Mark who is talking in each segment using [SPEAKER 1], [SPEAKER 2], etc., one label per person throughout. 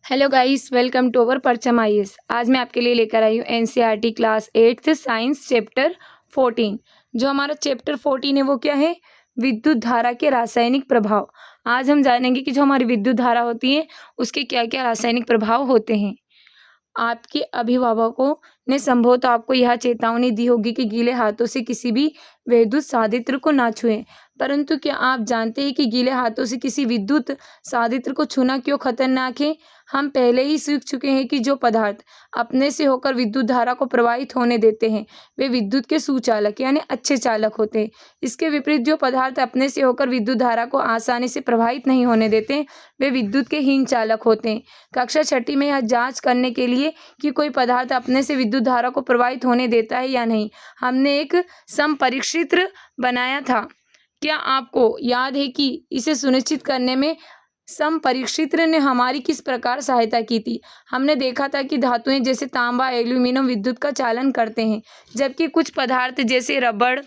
[SPEAKER 1] Hello guys, welcome to our Parcham IAS. आज मैं आपके लिए लेकर आई हूँ NCERT class 8th science chapter 14। जो हमारा चैप्टर 14 है वो क्या है? विद्युत धारा के रासायनिक प्रभाव। आज हम जानेंगे कि जो हमारी विद्युत धारा होती है उसके क्या क्या रासायनिक प्रभाव होते हैं। आपके अभिभावकों ने संभवतः आपको यह चेतावनी दी होगी कि गीले हाथों से किसी भी विद्युत साधित्र को ना छुएं। परंतु क्या आप जानते हैं कि गीले हाथों से किसी विद्युत साधित्र को छूना क्यों खतरनाक है? हम पहले ही सीख चुके हैं कि जो पदार्थ अपने से होकर विद्युत धारा को प्रवाहित होने देते हैं वे विद्युत के सुचालक यानी अच्छे चालक होते हैं। इसके विपरीत जो पदार्थ अपने से होकर विद्युत धारा को आसानी से प्रवाहित नहीं होने देते वे विद्युत के हीन चालक होते हैं। कक्षा 6 में यह जांच करने के लिए कि कोई पदार्थ अपने से विद्युत धारा को प्रवाहित होने देता है या नहीं, हमने एक समपरीक्षित्र बनाया था। क्या आपको याद है कि इसे सुनिश्चित करने में समपरीक्षित्र ने हमारी किस प्रकार सहायता की थी? हमने देखा था कि धातुएं जैसे तांबा, एल्यूमीनियम विद्युत का चालन करते हैं, जबकि कुछ पदार्थ जैसे रबड़,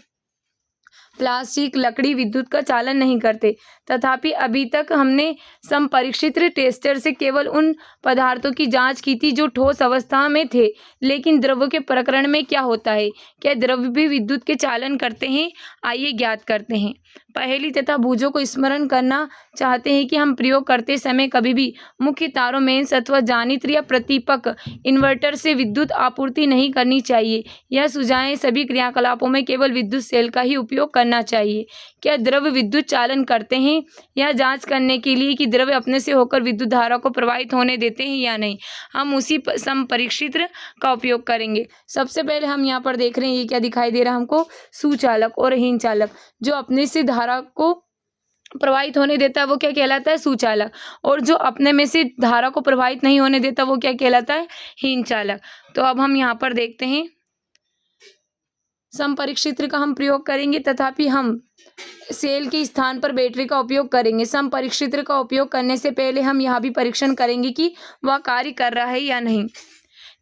[SPEAKER 1] प्लास्टिक, लकड़ी विद्युत का चालन नहीं करते। तथापि अभी तक हमने समपरीक्षित्र टेस्टर से केवल उन पदार्थों की जांच की थी जो ठोस अवस्था में थे। लेकिन द्रव्य के प्रकरण में क्या होता है? क्या द्रव्य भी विद्युत के चालन करते हैं? आइए ज्ञात करते हैं। पहेली तथा भुजों को स्मरण करना चाहते हैं कि हम प्रयोग करते समय कभी भी मुख्य तारों, मेंस अथवा जानित्र या प्रतिपक इन्वर्टर से विद्युत आपूर्ति नहीं करनी चाहिए। यह सुझाएं सभी क्रियाकलापों में केवल विद्युत सेल का ही उपयोग करना चाहिए। क्या द्रव्य विद्युत चालन करते हैं? यह जांच करने के लिए कि द्रव्य अपने से होकर विद्युत धारा को प्रवाहित होने देते हैं या नहीं, हम उसी समपरीक्षित्र का उपयोग करेंगे। सबसे पहले हम यहाँ पर देख रहे हैं, ये क्या दिखाई दे रहा है हमको? सुचालक और हीन चालक। जो अपने से धारा को प्रवाहित होने देता है वो क्या कहलाता है? सुचालक। और जो अपने में से धारा को प्रवाहित नहीं होने देता वो क्या कहलाता है? हीन चालक। तो अब हम यहाँ पर देखते हैं, समपरीक्षित्र का हम प्रयोग करेंगे, तथापि हम सेल के स्थान पर बैटरी का उपयोग करेंगे। समपरीक्षित्र का उपयोग करने से पहले हम यह भी परीक्षण करेंगे कि वह कार्य कर रहा है या नहीं।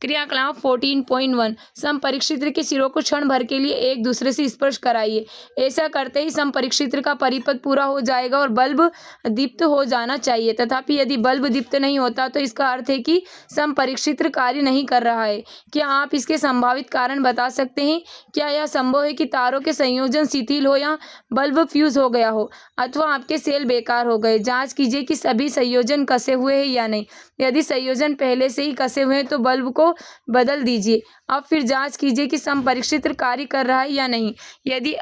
[SPEAKER 1] क्रियाकलाप 14.1 समपरीक्षित्र के सिरों को क्षण भर के लिए एक दूसरे से स्पर्श कराइए। ऐसा करते ही समपरीक्षित्र का परिपथ पूरा हो जाएगा और बल्ब दीप्त हो जाना चाहिए। तथापि यदि बल्ब दीप्त नहीं होता तो इसका अर्थ है कि समपरीक्षित्र कार्य नहीं कर रहा है। क्या आप इसके संभावित कारण बता सकते हैं? क्या यह संभव है कि तारों के संयोजन शिथिल हो या बल्ब फ्यूज हो गया हो अथवा आपके सेल बेकार हो गए? जांच कीजिए कि सभी संयोजन कसे हुए हैं या नहीं। यदि संयोजन पहले से ही कसे हुए हैं तो बल्ब को बदल दीजिए। अब फिर जांच कीजिए कि समपरीक्षित्र कार्य कर रहा है या नहीं। यदि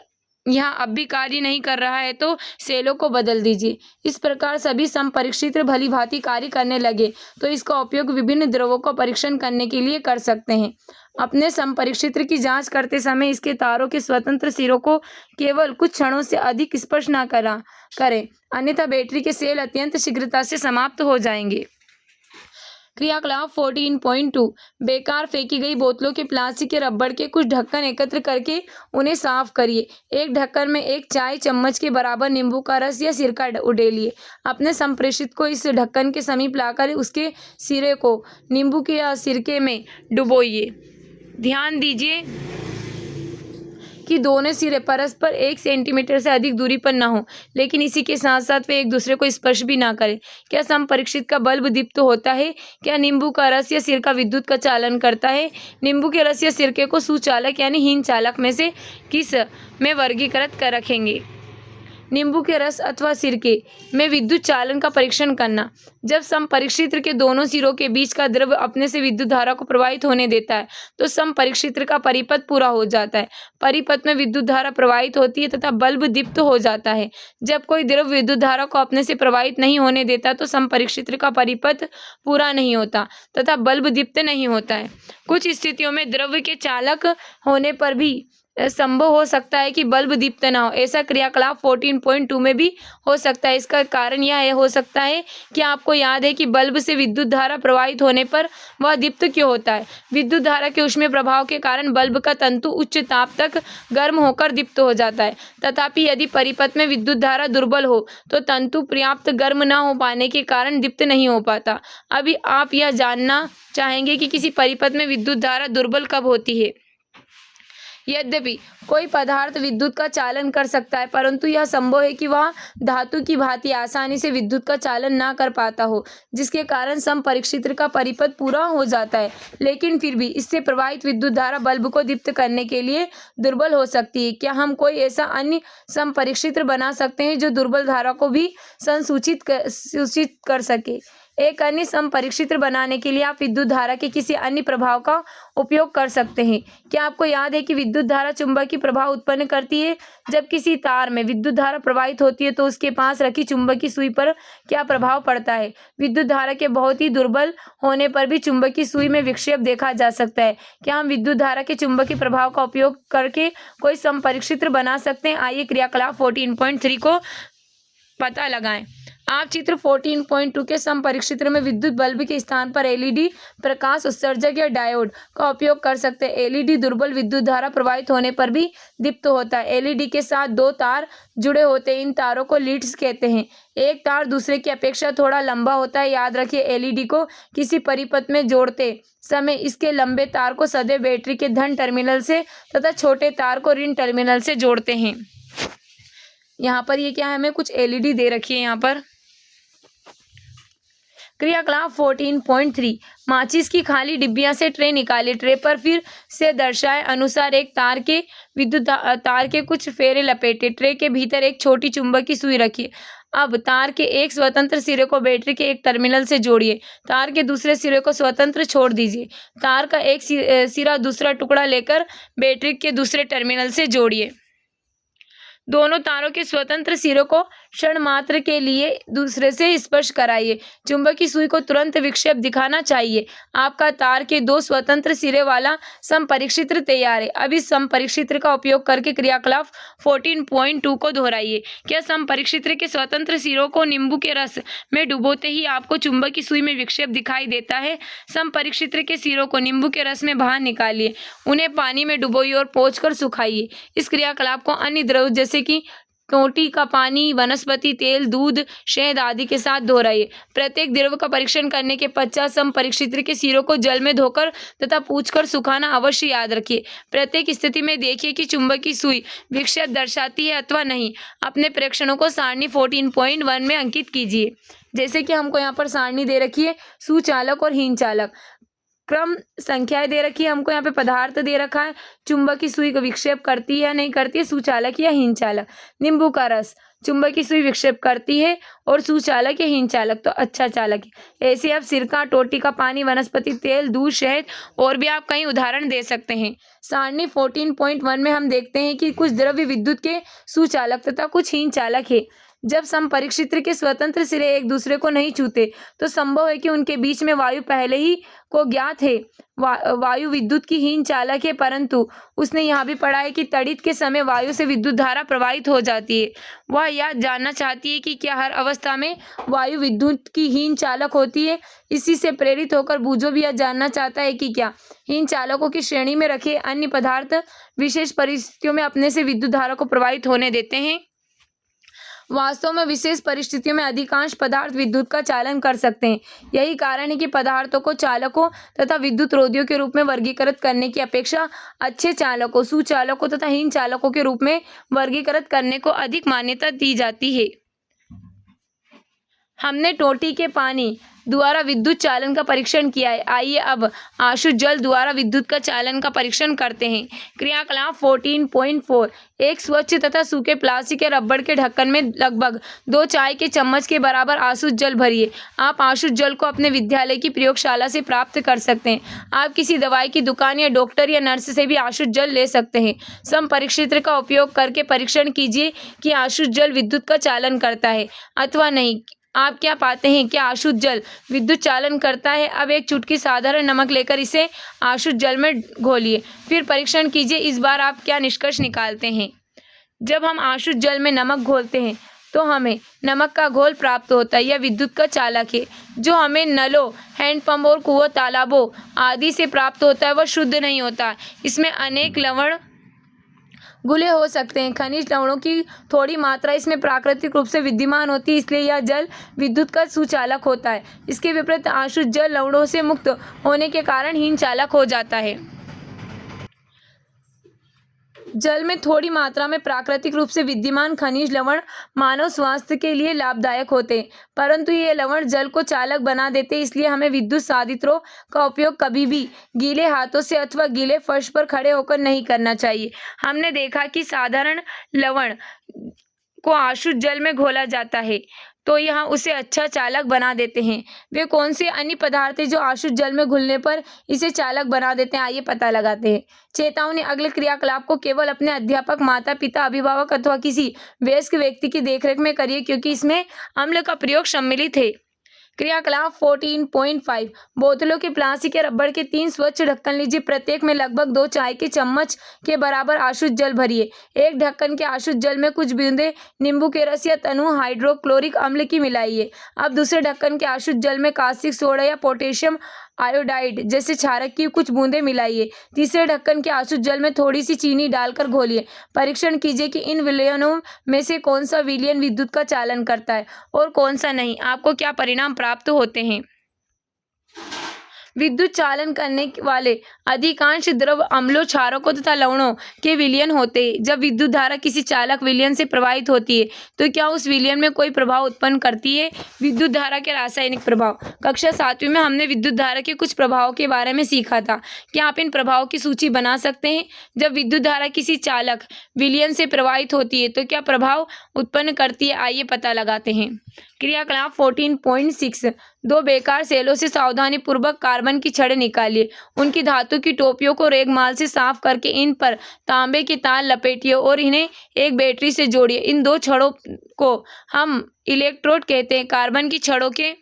[SPEAKER 1] यह अब भी कार्य नहीं कर रहा है तो सेलों को बदल दीजिए। इस प्रकार सभी समपरीक्षित्र भली भांति कार्य करने लगे तो इसका उपयोग विभिन्न द्रव्यों का परीक्षण करने के लिए कर सकते हैं। अपने समपरीक्षित्र की जांच करते समय इसके तारों के स्वतंत्र सिरों को केवल कुछ क्षणों से अधिक स्पर्श न करें, अन्यथा बैटरी के सेल अत्यंत शीघ्रता से समाप्त हो जाएंगे। क्रियाकलाप 14.2 बेकार फेंकी गई बोतलों के प्लास्टिक के रबड़ के कुछ ढक्कन एकत्र करके उन्हें साफ करिए। एक ढक्कन में एक चाय चम्मच के बराबर नींबू का रस या सिरका उडेलिए। अपने संप्रेषित को इस ढक्कन के समीप लाकर उसके सिरे को नींबू के या सिरके में डुबोइए। ध्यान दीजिए कि दोनों सिरे परस्पर 1 सेंटीमीटर से अधिक दूरी पर न हो, लेकिन इसी के साथ साथ वे एक दूसरे को स्पर्श भी ना करें। क्या समपरीक्षित का बल्ब दीप्त होता है? क्या नींबू का रस या सिरका विद्युत का चालन करता है? नींबू के रस या सिरके को सुचालक यानी हीन चालक में से किस में वर्गीकृत कर रखेंगे? नींबू के रस अथवा सिरके में विद्युत चालन का परीक्षण करना। जब समपरीक्षित्र के दोनों सिरों के बीच का द्रव्य अपने से विद्युत धारा को प्रवाहित होने देता है तो समपरीक्षित्र का परिपथ पूरा हो जाता है। परिपथ में विद्युत धारा प्रवाहित होती है तथा बल्ब दीप्त हो जाता है। जब कोई द्रव्य विद्युत धारा को अपने से प्रवाहित नहीं होने देता तो समपरीक्षित्र का परिपथ पूरा नहीं होता तथा बल्ब दीप्त नहीं होता है। कुछ स्थितियों में द्रव्य के चालक होने पर भी संभव हो सकता है कि बल्ब दीप्त न हो। ऐसा क्रियाकलाप 14.2 में भी हो सकता है। इसका कारण यह हो सकता है कि आपको याद है कि बल्ब से विद्युत धारा प्रवाहित होने पर वह दीप्त क्यों होता है। विद्युत धारा के ऊष्मीय प्रभाव के कारण बल्ब का तंतु उच्च ताप तक गर्म होकर दीप्त हो जाता है। तथापि यदि परिपथ में विद्युत धारा दुर्बल हो तो तंतु पर्याप्त गर्म न हो पाने के कारण दीप्त नहीं हो पाता। अभी आप यह जानना चाहेंगे कि किसी परिपथ में विद्युत धारा दुर्बल कब होती है। यद्यपि कोई पदार्थ विद्युत का चालन कर सकता है, परंतु यह संभव है कि वह धातु की भांति आसानी से विद्युत का चालन ना कर पाता हो, जिसके कारण समपरिक्षेत्र का परिपथ पूरा हो जाता है। लेकिन फिर भी इससे प्रवाहित विद्युत धारा बल्ब को दीप्त करने के लिए दुर्बल हो सकती है। क्या हम कोई ऐसा अन्य समपरिक्षेत्र बना सकते हैं जो दुर्बल धारा को भी सूचित कर सके? एक अन्य समपरिक्षेत्र बनाने के लिए आप विद्युत धारा के किसी अन्य प्रभाव का उपयोग कर सकते हैं। क्या आपको याद है कि विद्युत धारा चुंबकीय प्रभाव उत्पन्न करती है? जब किसी तार में विद्युत धारा प्रवाहित होती है तो उसके पास रखी चुंबकीय सुई पर क्या प्रभाव पड़ता है? विद्युत धारा के बहुत ही दुर्बल होने पर भी चुंबकीय सुई में विक्षेप देखा जा सकता है। क्या हम विद्युत धारा के चुंबकीय प्रभाव का उपयोग करके कोई समपरिक्षेत्र बना सकते हैं? आइए क्रियाकलाप 14.3 को पता लगाएं। आप चित्र 14.2 के समपरिक्षेत्र में विद्युत बल्ब के स्थान पर एलईडी प्रकाश उत्सर्जक या डायोड का उपयोग कर सकते हैं। एलईडी दुर्बल विद्युत धारा प्रवाहित होने पर भी दीप्त होता है। एलईडी के साथ दो तार जुड़े होते हैं, इन तारों को लीड्स कहते हैं। एक तार दूसरे की अपेक्षा थोड़ा लंबा होता है। याद रखिए, एलईडी को किसी परिपथ में जोड़ते समय इसके लंबे तार को सदैव बैटरी के धन टर्मिनल से तथा छोटे तार को ऋण टर्मिनल से जोड़ते हैं। यहाँ पर ये क्या है, हमें कुछ एलईडी दे रखी है। यहाँ पर क्रियाकलाप 14.3 माचिस की खाली डिब्बियां से ट्रे निकाले। ट्रे पर फिर से दर्शाए अनुसार एक तार के विद्युत तार के कुछ फेरे लपेटे। ट्रे के भीतर एक छोटी चुंबकीय सुई रखिए। अब तार के एक स्वतंत्र सिरे को बैटरी के एक टर्मिनल से जोड़िए। तार के दूसरे सिरे को स्वतंत्र छोड़ दीजिए। तार का एक सिरा दूसरा टुकड़ा लेकर बैटरी के दूसरे टर्मिनल से जोड़िए। दोनों तारों के स्वतंत्र सिरों को क्षण मात्र के लिए दूसरे से स्पर्श कराइए। चुंबकीय सुई को तुरंत विक्षेप दिखाना चाहिए। आपका तार के दो स्वतंत्र सिरे वाला समपरिक्षेत्र तैयार है। अब इस समपरिक्षेत्र का उपयोग करके क्रियाकलाप 14.2 को दोहराइए। क्या समपरिक्षेत्र के स्वतंत्र सिरों को नींबू के रस में डुबोते ही आपको चुंबकीय सुई में विक्षेप दिखाई देता है? समपरिक्षेत्र के सिरों को नींबू के रस में बाहर निकालिए। उन्हें पानी में डुबोइए और पोंछकर सुखाइए। इस क्रियाकलाप को अन्य द्रव जैसे कि टोटी का पानी, वनस्पति तेल, दूध, शहद आदि के साथ दोहराइए। प्रत्येक द्रव का परीक्षण करने के पश्चात समपरिक्षेत्र के सिरों को जल में धोकर तथा पूछकर सुखाना अवश्य याद रखिए। प्रत्येक स्थिति में देखिए कि चुंबकीय सुई विक्षेप दर्शाती है अथवा नहीं। अपने प्रेक्षणों को सारणी 14.1 में अंकित कीजिए। जैसे कि हमको यहाँ पर सारणी दे रखी है, सुचालक और हीन चालक। क्रम संख्याएं दे रखी है हमको। यहाँ पे पदार्थ दे रखा है, चुंबकीय सुई को विक्षेप करती है या नहीं करती है, सुचालक या हीन चालक। नींबू का रस, चुंबकीय सुई विक्षेप करती है और सुचालक या हीन चालक तो अच्छा चालक है। ऐसे आप सिरका, टोटी का पानी, वनस्पति तेल, दूध, शहद और भी आप कई उदाहरण दे सकते हैं। सारणी 14.1 में हम देखते हैं कि कुछ द्रव्य विद्युत के सुचालक तथा कुछ हीन चालक है। जब समपरिक्षेत्र के स्वतंत्र सिरे एक दूसरे को नहीं छूते तो संभव है कि उनके बीच में वायु पहले ही को ज्ञात है। वायु विद्युत की हीन चालक है, परंतु उसने यहाँ भी पढ़ा है कि तड़ित के समय वायु से विद्युत धारा प्रवाहित हो जाती है। वह यह जानना चाहती है कि क्या हर अवस्था में वायु विद्युत की हीन चालक होती है। इसी से प्रेरित होकर बूझो भी यह जानना चाहता है कि क्या हीन चालकों की श्रेणी में रखे अन्य पदार्थ विशेष परिस्थितियों में अपने से विद्युत धारा को प्रवाहित होने देते हैं। वास्तव में विशेष परिस्थितियों में अधिकांश पदार्थ विद्युत का चालन कर सकते हैं। यही कारण है कि पदार्थों को चालकों तथा विद्युत रोधियों के रूप में वर्गीकृत करने की अपेक्षा अच्छे चालकों, सुचालकों तथा हीन चालकों के रूप में वर्गीकृत करने को अधिक मान्यता दी जाती है। हमने टोटी के पानी द्वारा विद्युत चालन का परीक्षण किया है। आइए अब आशु जल द्वारा विद्युत का चालन का परीक्षण करते हैं। क्रियाकलाप 14.4 एक स्वच्छ तथा सूखे प्लास्टिक या रबड़ के ढक्कन में लगभग 2 चाय के चम्मच के बराबर आशुद्ध जल भरिए। आप आशुद्ध जल को अपने विद्यालय की प्रयोगशाला से प्राप्त कर सकते हैं। आप किसी दवाई की दुकान या डॉक्टर या नर्स से भी आशुद्ध जल ले सकते हैं। समपरिक्षेत्र का उपयोग करके परीक्षण कीजिए कि आशुद्ध जल विद्युत का चालन करता है अथवा नहीं। आप क्या पाते हैं? क्या आशुद्ध जल विद्युत चालन करता है? अब एक चुटकी साधारण नमक लेकर इसे आशुद्ध जल में घोलिए, फिर परीक्षण कीजिए। इस बार आप क्या निष्कर्ष निकालते हैं? जब हम आशुद्ध जल में नमक घोलते हैं तो हमें नमक का घोल प्राप्त होता है। यह विद्युत का चालक है। जो हमें नलों, हैंडपंप और कुओं, तालाबों आदि से प्राप्त होता है वह शुद्ध नहीं होता। इसमें अनेक लवण घुले हो सकते हैं। खनिज लवणों की थोड़ी मात्रा इसमें प्राकृतिक रूप से विद्यमान होती है, इसलिए यह जल विद्युत का सुचालक होता है। इसके विपरीत अशुद्ध जल लवणों से मुक्त होने के कारण हीन चालक हो जाता है। जल में थोड़ी मात्रा में प्राकृतिक रूप से विद्यमान खनिज लवण मानव स्वास्थ्य के लिए लाभदायक होते हैं, परंतु ये लवण जल को चालक बना देते हैं। इसलिए हमें विद्युत साधित्रों का उपयोग कभी भी गीले हाथों से अथवा गीले फर्श पर खड़े होकर नहीं करना चाहिए। हमने देखा कि साधारण लवण को आशुद्ध जल में घोला जाता है तो यहाँ उसे अच्छा चालक बना देते हैं। वे कौन से अन्य पदार्थ हैं जो आशुद्ध जल में घुलने पर इसे चालक बना देते हैं, आइए पता लगाते हैं। चेतावनी, अगले क्रियाकलाप को केवल अपने अध्यापक, माता पिता, अभिभावक अथवा किसी वयस्क व्यक्ति की देखरेख में करिए क्योंकि इसमें अम्ल का प्रयोग सम्मिलित है। क्रियाकलाप 14.5 बोतलों के प्लास्टिक या रबड़ के 3 स्वच्छ ढक्कन लीजिए। प्रत्येक में लगभग 2 चाय के चम्मच के बराबर आशुद्ध जल भरिए। एक ढक्कन के आशुद्ध जल में कुछ बूंदे नींबू के रस या तनु हाइड्रोक्लोरिक अम्ल की मिलाइए। अब दूसरे ढक्कन के आशुद्ध जल में कास्टिक सोडा या पोटेशियम आयोडाइड जैसे क्षारक की कुछ बूंदें मिलाइए। तीसरे ढक्कन के आशुद्ध जल में थोड़ी सी चीनी डालकर घोलिए। परीक्षण कीजिए कि इन विलयनों में से कौन सा विलयन विद्युत का चालन करता है और कौन सा नहीं। आपको क्या परिणाम प्राप्त होते हैं। विद्युत चालन करने वाले अधिकांश द्रव अम्लों, क्षारकों तथा लवणों के विलयन होते हैं। जब विद्युत धारा किसी चालक विलयन से प्रवाहित होती है तो क्या उस विलयन में कोई प्रभाव उत्पन्न करती है। विद्युत धारा के रासायनिक प्रभाव। कक्षा 7वीं में हमने विद्युत धारा के कुछ प्रभावों के बारे में सीखा था। क्या आप इन प्रभावों की सूची बना सकते हैं। जब विद्युत धारा किसी चालक विलयन से प्रवाहित होती है तो क्या प्रभाव उत्पन्न करती है, आइए पता लगाते हैं। क्रियाकलाप 14.6 2 बेकार सेलों से सावधानी पूर्वक कार्बन की छड़ें निकालिए। उनकी धातु की टोपियों को रेगमाल से साफ करके इन पर तांबे के तार लपेटिए और इन्हें एक बैटरी से जोड़िए। इन 2 छड़ों को हम इलेक्ट्रोड कहते हैं। कार्बन की छड़ों के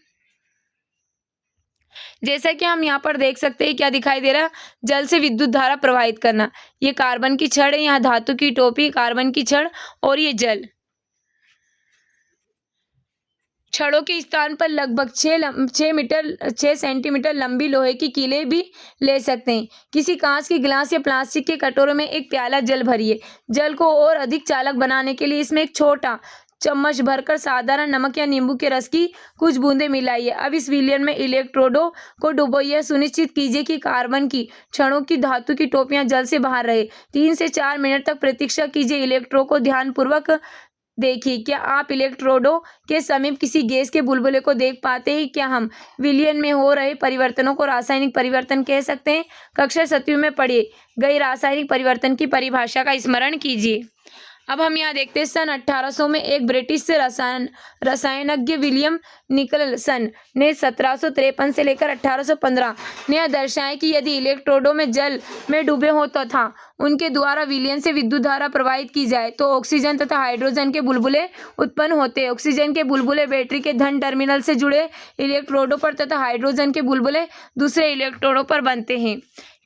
[SPEAKER 1] जैसा कि हम यहाँ पर देख सकते हैं, क्या दिखाई दे रहा है, जल से विद्युत धारा प्रवाहित करना। ये कार्बन की छड़ है, यहाँ धातु की टोपी, कार्बन की छड़ और ये जल। छड़ों के स्थान पर लगभग 6 सेंटीमीटर लंबी लोहे की कीलें भी ले सकते हैं। किसी कांच के गिलास या प्लास्टिक के कटोरे में एक प्याला जल भरिए। जल को और अधिक चालक बनाने के लिए इसमें एक छोटा चम्मच भरकर साधारण नमक या नींबू के रस की कुछ बूंदें मिलाइए। अब इस विलयन में इलेक्ट्रोडों को डुबोइए। सुनिश्चित कीजिए कि कार्बन की छड़ों की धातु की टोपियां जल से बाहर रहे। 3 से 4 मिनट तक प्रतीक्षा कीजिए। इलेक्ट्रोड को ध्यानपूर्वक देखिए। क्या आप इलेक्ट्रोडों के समीप किसी गैस के बुलबुले को देख पाते हैं। क्या हम विलयन में हो रहे परिवर्तनों को रासायनिक परिवर्तन कह सकते हैं। कक्षा 7वीं में पढ़े गए रासायनिक परिवर्तन की परिभाषा का स्मरण कीजिए। अब हम यहाँ देखते हैं, सन 1800 में एक ब्रिटिश रसायनज्ञ विलियम निकलसन ने 1753 से लेकर 1815 ने यह दर्शाया कि यदि इलेक्ट्रोडों में जल में डूबे हो तथा उनके द्वारा विलयन से विद्युत धारा प्रवाहित की जाए तो ऑक्सीजन तथा हाइड्रोजन के बुलबुले उत्पन्न होते हैं। ऑक्सीजन के बुलबुले बैटरी के धन टर्मिनल से जुड़े इलेक्ट्रोडों पर तथा हाइड्रोजन के बुलबुले दूसरे इलेक्ट्रोडों पर बनते हैं।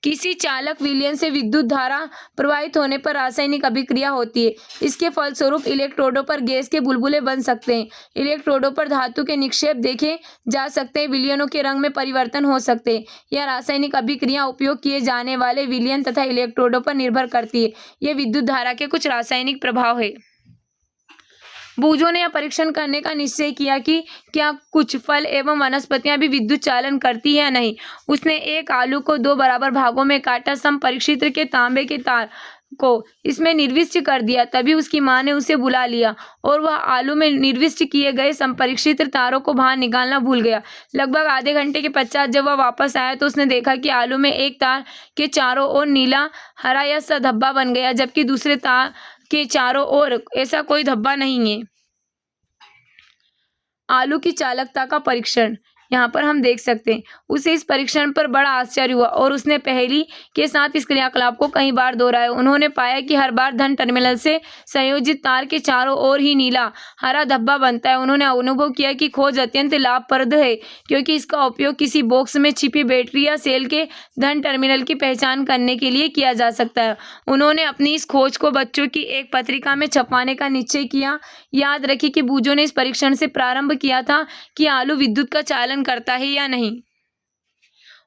[SPEAKER 1] किसी चालक विलयन से विद्युत धारा प्रवाहित होने पर रासायनिक अभिक्रिया होती है। इसके फलस्वरूप इलेक्ट्रोडों पर गैस के बुलबुले बन सकते हैं। इलेक्ट्रोडों पर धातु के निक्षेप देखे जा सकते हैं। विलयनों के रंग में परिवर्तन हो सकते हैं। यह रासायनिक अभिक्रिया उपयोग किए जाने वाले विलयन तथा इलेक्ट्रोडों पर निर्भर करती है। ये विद्युत धारा के कुछ रासायनिक प्रभाव है। बूझों ने यह परीक्षण करने का निश्चय किया कि क्या कुछ फल एवं वनस्पतियां भी विद्युत चालन करती है या नहीं। उसने एक आलू को 2 बराबर भागों में काटा। समपरिक्षित्र के तांबे के तार को इसमें निर्विष्ट कर दिया। तभी उसकी मां ने उसे बुला लिया और वह आलू में निर्विष्ट किए गए समपरिक्षित्र तारों को बाहर निकालना भूल गया। लगभग आधे घंटे के पश्चात जब वह वापस आया तो उसने देखा कि आलू में एक तार के चारों ओर नीला हरा या सा धब्बा बन गया, जबकि दूसरे तार के चारों ओर ऐसा कोई धब्बा नहीं है। आलू की चालकता का परीक्षण यहाँ पर हम देख सकते हैं। उसे इस परीक्षण पर बड़ा आश्चर्य हुआ और उसने पहेली के साथ इस क्रियाकलाप को कई बार दोहराया। उन्होंने पाया कि हर बार धन टर्मिनल से संयोजित तार के चारों ओर ही नीला हरा धब्बा बनता है। उन्होंने अनुभव किया कि खोज अत्यंत लाभप्रद है क्योंकि इसका उपयोग किसी बॉक्स में छिपी बैटरी या सेल के धन टर्मिनल की पहचान करने के लिए किया जा सकता है। उन्होंने अपनी इस खोज को बच्चों की एक पत्रिका में छपवाने का निश्चय किया। याद रखिए कि बूझों ने इस परीक्षण से प्रारंभ किया था कि आलू विद्युत का चालन करता है या नहीं।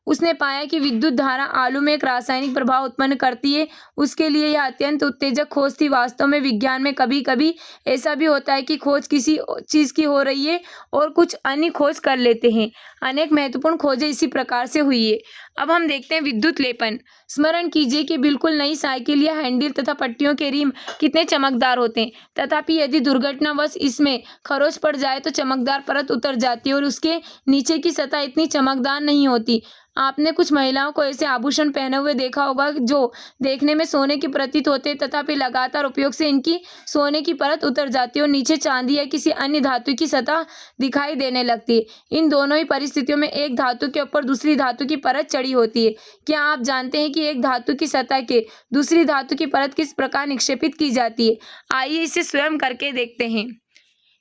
[SPEAKER 1] उसने पाया कि विद्युत धारा आलू में एक रासायनिक प्रभाव उत्पन्न करती है। उसके लिए यह अत्यंत उत्तेजक खोज थी। वास्तव में विज्ञान में कभी कभी ऐसा भी होता है कि खोज किसी चीज की हो रही है और कुछ अन्य खोज कर लेते हैं। अनेक महत्वपूर्ण खोजें इसी प्रकार से हुई है। अब हम देखते हैं विद्युत लेपन। स्मरण कीजिए कि बिल्कुल नई साइकिल या हैंडल तथा पट्टियों के रिम कितने चमकदार होते हैं, तथापि यदि दुर्घटनावश इसमें खरोंच पड़ जाए तो चमकदार परत उतर जाती है और उसके नीचे की सतह इतनी चमकदार नहीं होती। आपने कुछ महिलाओं को ऐसे आभूषण पहने हुए देखा होगा जो देखने में सोने की प्रतीत होते हैं, तथापि लगातार उपयोग से इनकी सोने की परत उतर जाती है और नीचे चांदी या किसी अन्य धातु की सतह दिखाई देने लगती है। इन दोनों ही परिस्थितियों में एक धातु के ऊपर दूसरी धातु की परत चढ़ी होती है। क्या आप जानते हैं कि एक धातु की सतह के दूसरी धातु की परत किस प्रकार निक्षेपित की जाती है? आइए इसे स्वयं करके देखते हैं।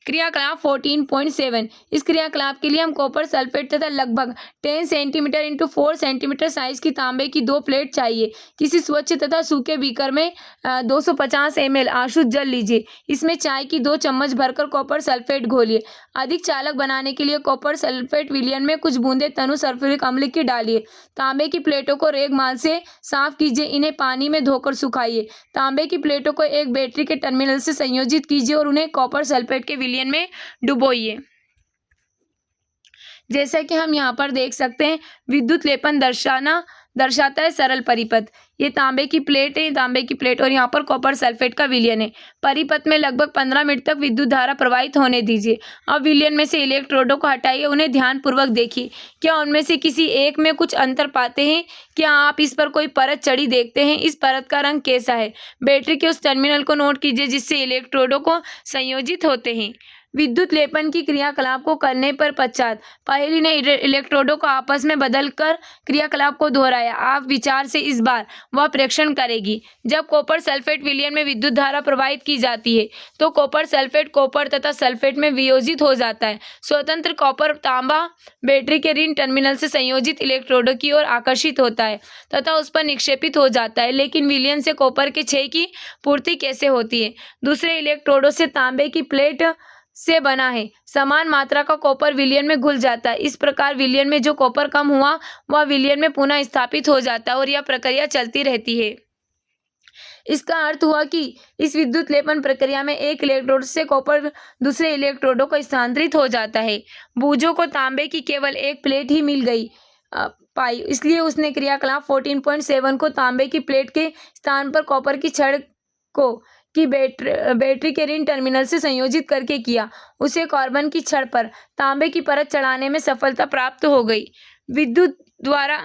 [SPEAKER 1] क्रियाकलाप 14.7। इस क्रियाकलाप के लिए हम कॉपर सल्फेट तथा लगभग 10 सेंटीमीटर इंटू 4 सेंटीमीटर साइज की तांबे की 2 प्लेट चाहिए। किसी स्वच्छ तथा सूखे बीकर में 250 ml आशुद्ध जल लीजिए। इसमें चाय की 2 चम्मच भरकर कॉपर सल्फेट घोलिए। अधिक चालक बनाने के लिए कॉपर सल्फेट विलयन में कुछ बूंदे तनु सल्फ्यूरिक अम्ल की डालिए। तांबे की प्लेटों को रेगमाल से साफ कीजिए, इन्हें पानी में धोकर सुखाइए। तांबे की प्लेटों को एक बैटरी के टर्मिनल से संयोजित कीजिए और उन्हें कॉपर सल्फेट के विलयन में डुबोइए। जैसा कि हम यहाँ पर देख सकते हैं, विद्युत लेपन दर्शाता है सरल परिपथ। ये तांबे की प्लेट है, तांबे की प्लेट, और यहाँ पर कॉपर सल्फेट का विलयन है। परिपथ में लगभग 15 मिनट तक विद्युत धारा प्रवाहित होने दीजिए। अब विलयन में से इलेक्ट्रोडों को हटाइए, उन्हें ध्यानपूर्वक देखिए। क्या उनमें से किसी एक में कुछ अंतर पाते हैं? क्या आप इस पर कोई परत चढ़ी देखते हैं? इस परत का रंग कैसा है? बैटरी के उस टर्मिनल को नोट कीजिए जिससे इलेक्ट्रोडों को संयोजित होते हैं। विद्युत लेपन की क्रियाकलाप को करने पर पश्चात पहेली ने इलेक्ट्रोडों को आपस में बदलकर क्रियाकलाप को दोहराया। आप विचार से इस बार वह प्रेक्षण करेगी। जब कॉपर सल्फेट विलयन में विद्युत धारा प्रवाहित की जाती है तो कॉपर सल्फेट कॉपर तथा सल्फेट में वियोजित हो जाता है। स्वतंत्र कॉपर तांबा बैटरी के ऋण टर्मिनल से संयोजित इलेक्ट्रोडों की ओर आकर्षित होता है तथा उस पर निक्षेपित हो जाता है। लेकिन विलयन से कॉपर के क्षय की पूर्ति कैसे होती है? दूसरे इलेक्ट्रोडों से तांबे की प्लेट से बना है। समान मात्रा का कॉपर विलयन में घुल जाता है। इस प्रकार विलयन में जो कॉपर कम हुआ वह विलयन में पुनः स्थापित हो जाता है और यह प्रक्रिया चलती रहती है। इसका अर्थ हुआ कि इस विद्युत लेपन प्रक्रिया में एक इलेक्ट्रोड से कॉपर दूसरे इलेक्ट्रोडों को स्थानांतरित हो जाता है। बूजो को तांबे की केवल एक प्लेट ही मिल गई पाई, इसलिए उसने क्रियाकलाप 14.7 को तांबे की प्लेट के स्थान पर कॉपर की छड़ की बैटरी के ऋण टर्मिनल से संयोजित करके किया। उसे कार्बन की छड़ पर तांबे की परत चढ़ाने में सफलता प्राप्त हो गई। विद्युत द्वारा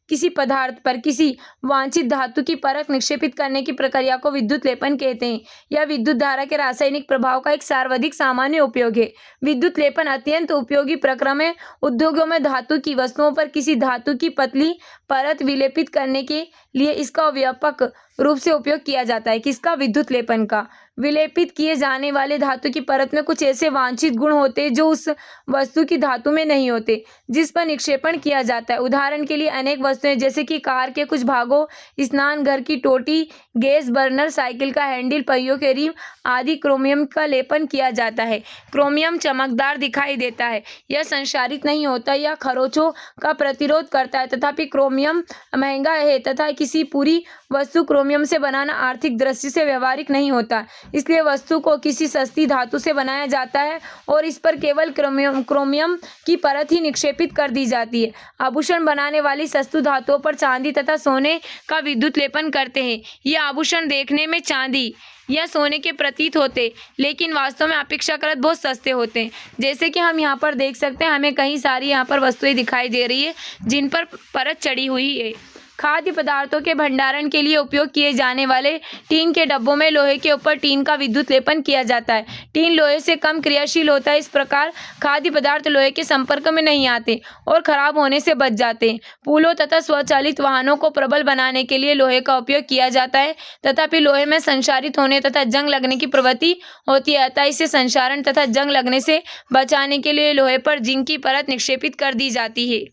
[SPEAKER 1] किसी पदार्थ पर किसी वांछित धातु की परत निक्षेपित करने की प्रक्रिया को विद्युत लेपन कहते हैं। यह विद्युत धारा के रासायनिक प्रभाव का एक सर्वाधिक सामान्य उपयोग है। विद्युत लेपन अत्यंत उपयोगी प्रक्रम है। उद्योगों में धातु की वस्तुओं पर किसी धातु की पतली परत विलेपित करने के लिए इसका व्यापक रूप से उपयोग किया जाता है। किसका? विद्युत लेपन का। विलेपित किए जाने वाले धातु की परत में कुछ ऐसे वांछित गुण होते हैं जो उस वस्तु की धातु में नहीं होते जिस पर निक्षेपण किया जाता है। उदाहरण के लिए अनेक वस्तुएं जैसे कि कार के कुछ भागों, स्नानघर की टोटी, गैस बर्नर, साइकिल का हैंडल, पहियों के रिम आदि क्रोमियम का लेपन किया जाता है। क्रोमियम चमकदार दिखाई देता है, यह संक्षारित नहीं होता, यह खरोंचों का प्रतिरोध करता है। तथापि क्रोमियम महंगा है तथा किसी पूरी वस्तु क्रोमियम से बनाना आर्थिक दृष्टि से व्यवहारिक नहीं होता। इसलिए वस्तु को किसी सस्ती धातु से बनाया जाता है और इस पर केवल क्रोमियम की परत ही निक्षेपित कर दी जाती है। आभूषण बनाने वाली सस्तु धातुओं पर चांदी तथा सोने का विद्युत लेपन करते हैं। ये आभूषण देखने में चांदी या सोने के प्रतीत होते लेकिन वास्तव में अपेक्षाकृत बहुत सस्ते होते हैं। जैसे कि हम यहाँ पर देख सकते हैं, हमें कई सारी यहाँ पर वस्तुएं दिखाई दे रही है जिन पर परत चढ़ी हुई है। खाद्य पदार्थों के भंडारण के लिए उपयोग किए जाने वाले टीन के डब्बों में लोहे के ऊपर टीन का विद्युत लेपन किया जाता है। टीन लोहे से कम क्रियाशील होता है, इस प्रकार खाद्य पदार्थ लोहे के संपर्क में नहीं आते और खराब होने से बच जाते हैं। पुलों तथा स्वचालित वाहनों को प्रबल बनाने के लिए लोहे का उपयोग किया जाता है, तथापि लोहे में संक्षारित होने तथा जंग लगने की प्रवृत्ति होती है, अतः इसे संक्षारण तथा जंग लगने से बचाने के लिए लोहे पर जिंक की परत निक्षेपित कर दी जाती है।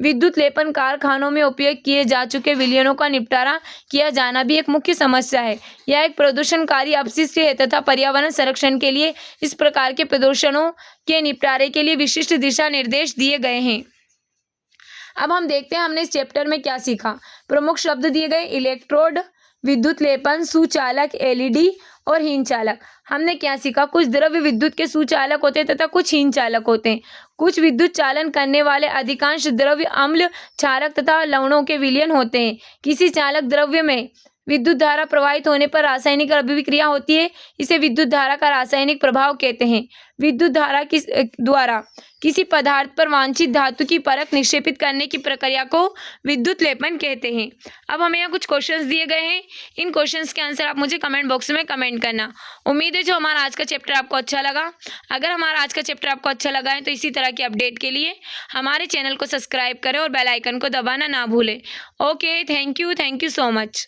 [SPEAKER 1] विद्युत लेपन कारखानों में उपयोग किए जा चुके विलयनों का निपटारा किया जाना भी एक मुख्य समस्या है। यह एक प्रदूषणकारी अपशिष्ट है तथा पर्यावरण संरक्षण के लिए इस प्रकार के प्रदूषणों के निपटारे के लिए विशिष्ट दिशा निर्देश दिए गए हैं। अब हम देखते हैं हमने इस चैप्टर में क्या सीखा। प्रमुख शब्द दिए गए: इलेक्ट्रोड, विद्युत लेपन, सुचालक, एलईडी और हीन चालक। हमने क्या सीखा? कुछ द्रव्य विद्युत के सुचालक होते हैं तथा कुछ हीन चालक होते हैं। कुछ विद्युत चालन करने वाले अधिकांश द्रव्य अम्ल, क्षारक तथा लवणों के विलयन होते हैं। किसी चालक द्रव्य में विद्युत धारा प्रवाहित होने पर रासायनिक अभिक्रिया होती है, इसे विद्युत धारा का रासायनिक प्रभाव कहते हैं। विद्युत धारा द्वारा किसी पदार्थ पर वांछित धातु की परत निक्षेपित करने की प्रक्रिया को विद्युत लेपन कहते हैं। अब हमें यहाँ कुछ क्वेश्चंस दिए गए हैं, इन क्वेश्चंस के आंसर आप मुझे कमेंट बॉक्स में कमेंट करना। उम्मीद है जो हमारा आज का चैप्टर आपको अच्छा लगा। अगर हमारा आज का चैप्टर आपको अच्छा लगा है तो इसी तरह की अपडेट के लिए हमारे चैनल को सब्सक्राइब करें और बेल आइकन को दबाना ना भूलें। Okay, thank you so much.